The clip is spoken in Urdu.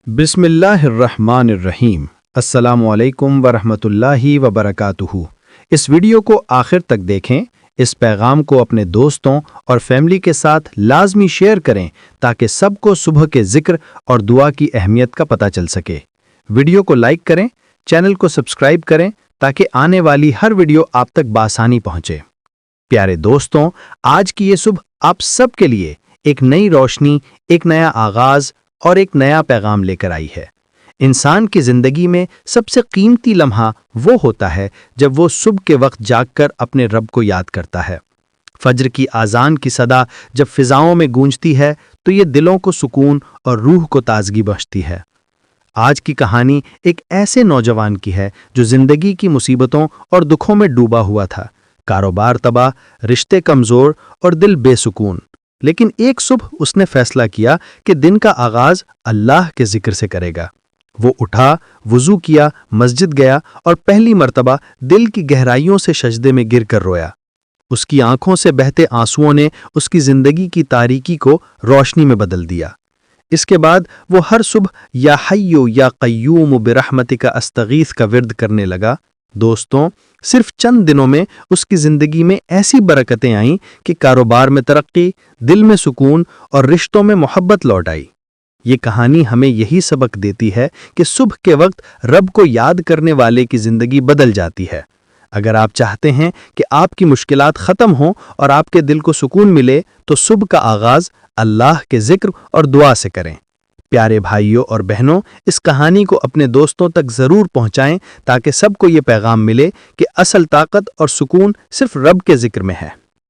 بسم اللہ الرحمن الرحیم۔ السلام علیکم ورحمۃ اللہ وبرکاتہ۔ اس ویڈیو کو آخر تک دیکھیں، اس پیغام کو اپنے دوستوں اور فیملی کے ساتھ لازمی شیئر کریں تاکہ سب کو صبح کے ذکر اور دعا کی اہمیت کا پتہ چل سکے۔ ویڈیو کو لائک کریں، چینل کو سبسکرائب کریں تاکہ آنے والی ہر ویڈیو آپ تک بآسانی پہنچے۔ پیارے دوستوں، آج کی یہ صبح آپ سب کے لیے ایک نئی روشنی، ایک نیا آغاز اور ایک نیا پیغام لے کر آئی ہے۔ انسان کی زندگی میں سب سے قیمتی لمحہ وہ ہوتا ہے جب وہ صبح کے وقت جاگ کر اپنے رب کو یاد کرتا ہے۔ فجر کی اذان کی صدا جب فضاؤں میں گونجتی ہے تو یہ دلوں کو سکون اور روح کو تازگی بخشتی ہے۔ آج کی کہانی ایک ایسے نوجوان کی ہے جو زندگی کی مصیبتوں اور دکھوں میں ڈوبا ہوا تھا، کاروبار تباہ، رشتے کمزور اور دل بے سکون۔ لیکن ایک صبح اس نے فیصلہ کیا کہ دن کا آغاز اللہ کے ذکر سے کرے گا۔ وہ اٹھا، وضو کیا، مسجد گیا اور پہلی مرتبہ دل کی گہرائیوں سے سجدے میں گر کر رویا۔ اس کی آنکھوں سے بہتے آنسوؤں نے اس کی زندگی کی تاریکی کو روشنی میں بدل دیا۔ اس کے بعد وہ ہر صبح یا حیو یا قیوم برحمتک استغیث کا ورد کرنے لگا۔ دوستوں، صرف چند دنوں میں اس کی زندگی میں ایسی برکتیں آئیں کہ کاروبار میں ترقی، دل میں سکون اور رشتوں میں محبت لوٹ آئی۔ یہ کہانی ہمیں یہی سبق دیتی ہے کہ صبح کے وقت رب کو یاد کرنے والے کی زندگی بدل جاتی ہے۔ اگر آپ چاہتے ہیں کہ آپ کی مشکلات ختم ہوں اور آپ کے دل کو سکون ملے تو صبح کا آغاز اللہ کے ذکر اور دعا سے کریں۔ پیارے بھائیوں اور بہنوں، اس کہانی کو اپنے دوستوں تک ضرور پہنچائیں تاکہ سب کو یہ پیغام ملے کہ اصل طاقت اور سکون صرف رب کے ذکر میں ہے۔